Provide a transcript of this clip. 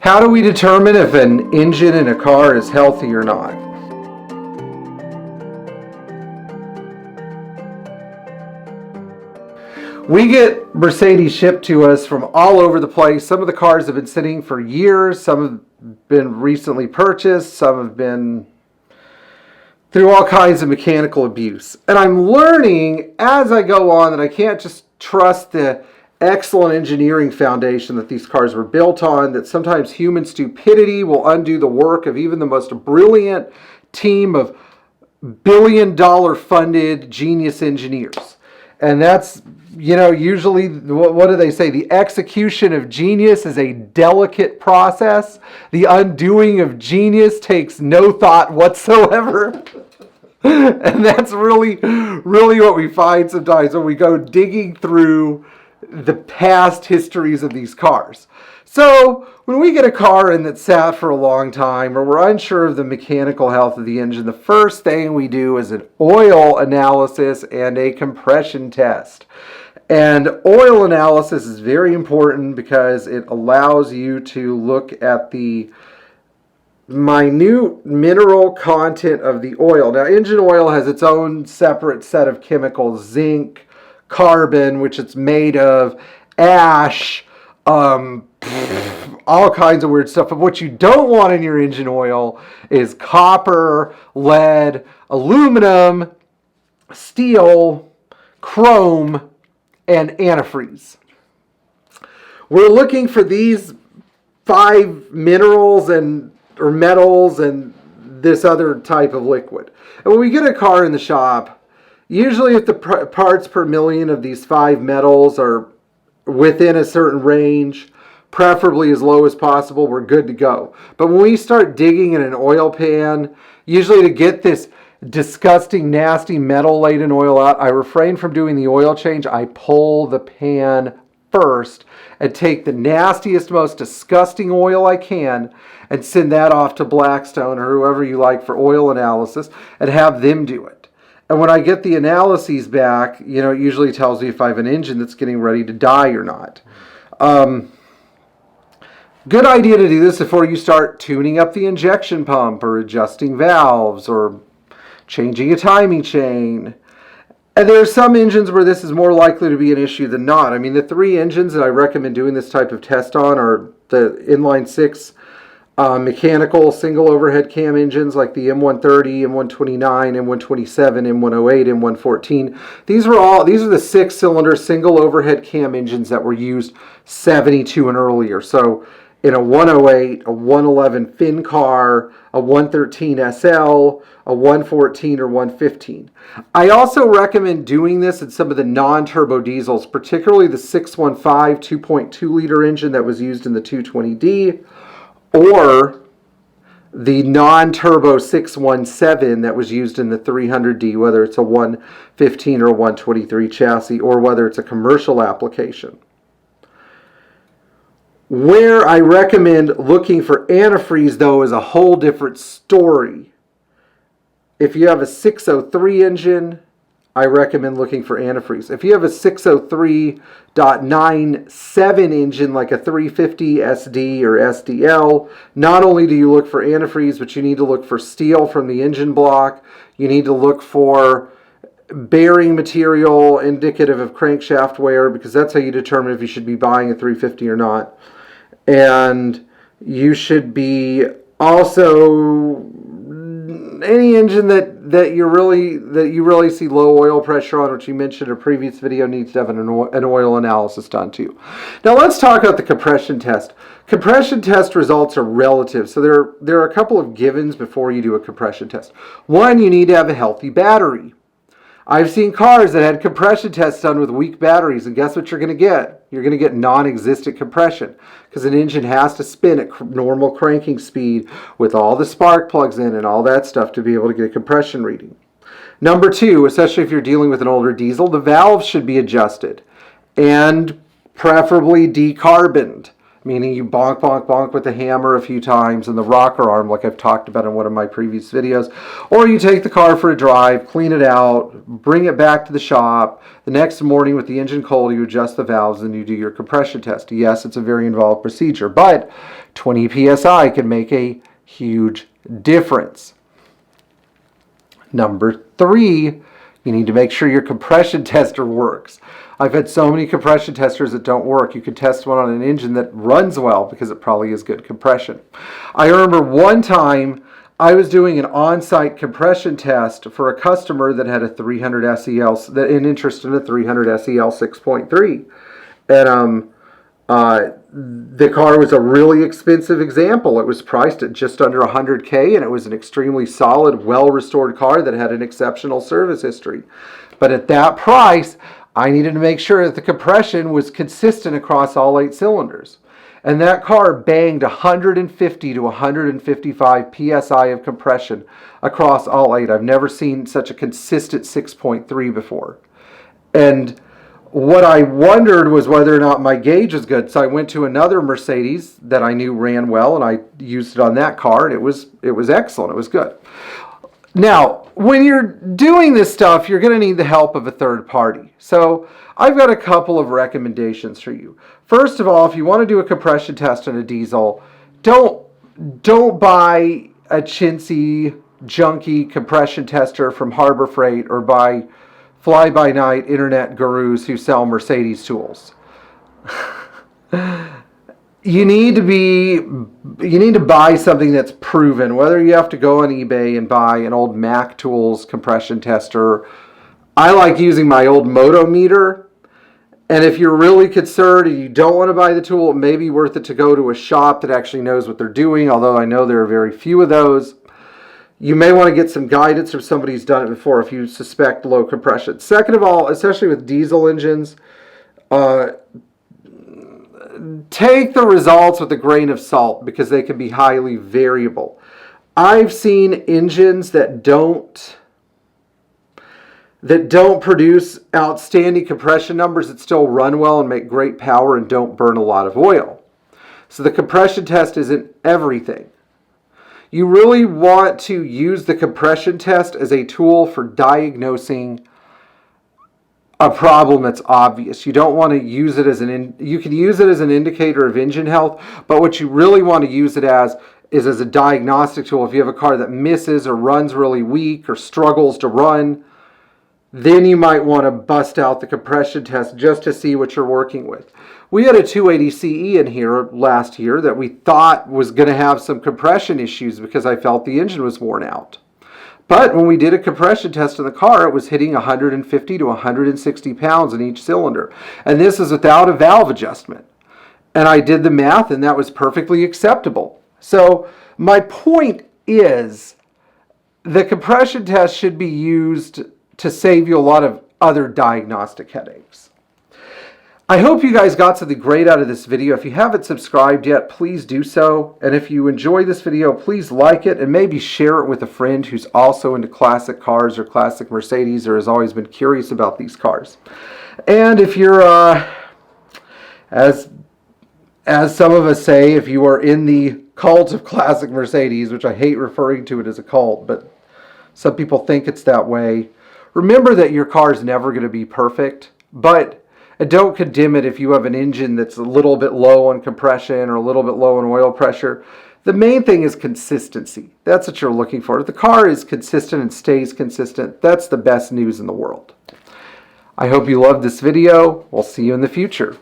How do we determine if an engine in a car is healthy or not? We get Mercedes shipped to us from all over the place. Some of the cars have been sitting for years. Some have been recently purchased. Some have been through all kinds of mechanical abuse. And I'm learning as I go on that I can't just trust the excellent engineering foundation that these cars were built on, that sometimes human stupidity will undo the work of even the most brilliant team of billion-dollar funded genius engineers. And that's, usually, what do they say? The execution of genius is a delicate process. The undoing of genius takes no thought whatsoever. And that's really, really what we find sometimes when we go digging through the past histories of these cars. So when we get a car in that's sat for a long time, or we're unsure of the mechanical health of the engine, the first thing we do is an oil analysis and a compression test. And oil analysis is very important because it allows you to look at the minute mineral content of the oil. Now, engine oil has its own separate set of chemicals: zinc, carbon, which it's made of, ash, all kinds of weird stuff. But what you don't want in your engine oil is copper, lead, aluminum, steel, chrome, and antifreeze. We're looking for these 5 minerals or metals and this other type of liquid. And when we get a car in the shop, usually if the parts per million of these 5 metals are within a certain range, preferably as low as possible, we're good to go. But when we start digging in an oil pan, usually to get this disgusting, nasty metal-laden oil out, I refrain from doing the oil change. I pull the pan first and take the nastiest, most disgusting oil I can and send that off to Blackstone or whoever you like for oil analysis and have them do it. And when I get the analyses back, it usually tells me if I have an engine that's getting ready to die or not. Good idea to do this before you start tuning up the injection pump or adjusting valves or changing a timing chain. And there are some engines where this is more likely to be an issue than not. I mean, the 3 engines that I recommend doing this type of test on are the inline 6 mechanical single overhead cam engines like the M130, M129, M127, M108, M114. These are the 6-cylinder single overhead cam engines that were used 72 and earlier. So in a 108, a 111 Fin car, a 113 SL, a 114 or 115. I also recommend doing this in some of the non-turbo diesels, particularly the 615 2.2 liter engine that was used in the 220D, or the non-turbo 617 that was used in the 300D, whether it's a 115 or a 123 chassis, or whether it's a commercial application. Where I recommend looking for antifreeze, though, is a whole different story. If you have a 603 engine, I recommend looking for antifreeze. If you have a 603.97 engine like a 350 SD or SDL, not only do you look for antifreeze, but you need to look for steel from the engine block. You need to look for bearing material indicative of crankshaft wear, because that's how you determine if you should be buying a 350 or not. And you should be also any engine that you really see low oil pressure on, which you mentioned in a previous video, needs to have an oil analysis done too. Now let's talk about the compression test. Compression test results are relative, so there are a couple of givens before you do a compression test. One, you need to have a healthy battery. I've seen cars that had compression tests done with weak batteries, and guess what you're going to get? You're going to get non-existent compression, because an engine has to spin at normal cranking speed with all the spark plugs in and all that stuff to be able to get a compression reading. Number 2, especially if you're dealing with an older diesel, the valves should be adjusted and preferably decarboned. meaning you bonk, bonk, bonk with the hammer a few times and the rocker arm, like I've talked about in one of my previous videos. Or you take the car for a drive, clean it out, bring it back to the shop. The next morning with the engine cold, you adjust the valves and you do your compression test. Yes, it's a very involved procedure, but 20 PSI can make a huge difference. Number 3, you need to make sure your compression tester works. I've had so many compression testers that don't work. You could test one on an engine that runs well because it probably is good compression. I remember one time I was doing an on-site compression test for a customer that had a 300 SEL, an interest in a 300 SEL 6.3. And the car was a really expensive example. It was priced at just under $100K, and it was an extremely solid, well-restored car that had an exceptional service history. But at that price, I needed to make sure that the compression was consistent across all 8 cylinders. And that car banged 150 to 155 PSI of compression across all 8. I've never seen such a consistent 6.3 before. And what I wondered was whether or not my gauge was good. So I went to another Mercedes that I knew ran well, and I used it on that car, and it was excellent. It was good. Now, when you're doing this stuff, you're going to need the help of a third party. So I've got a couple of recommendations for you. First of all, if you want to do a compression test on a diesel, don't buy a chintzy, junky compression tester from Harbor Freight or buy fly-by-night internet gurus who sell Mercedes tools. You need to buy something that's proven, whether you have to go on eBay and buy an old Mac Tools compression tester. I like using my old Motometer. And if you're really concerned and you don't want to buy the tool, it may be worth it to go to a shop that actually knows what they're doing, although I know there are very few of those. You may want to get some guidance from somebody who's done it before if you suspect low compression. Second of all, especially with diesel engines, take the results with a grain of salt because they can be highly variable. I've seen engines that don't produce outstanding compression numbers that still run well and make great power and don't burn a lot of oil. So the compression test isn't everything. You really want to use the compression test as a tool for diagnosing a problem that's obvious. You don't want to use it as you can use it as an indicator of engine health, but what you really want to use it as is as a diagnostic tool. If you have a car that misses or runs really weak or struggles to run, then you might want to bust out the compression test just to see what you're working with. We had a 280CE in here last year that we thought was going to have some compression issues because I felt the engine was worn out. But when we did a compression test in the car, it was hitting 150 to 160 pounds in each cylinder. And this is without a valve adjustment. And I did the math, and that was perfectly acceptable. So my point is the compression test should be used to save you a lot of other diagnostic headaches. I hope you guys got something great out of this video. If you haven't subscribed yet, please do so. And if you enjoy this video, please like it and maybe share it with a friend who's also into classic cars or classic Mercedes or has always been curious about these cars. And if you're, as some of us say, if you are in the cult of classic Mercedes, which I hate referring to it as a cult, but some people think it's that way, remember that your car is never going to be perfect, but don't condemn it if you have an engine that's a little bit low on compression or a little bit low on oil pressure. The main thing is consistency. That's what you're looking for. If the car is consistent and stays consistent, that's the best news in the world. I hope you loved this video. We'll see you in the future.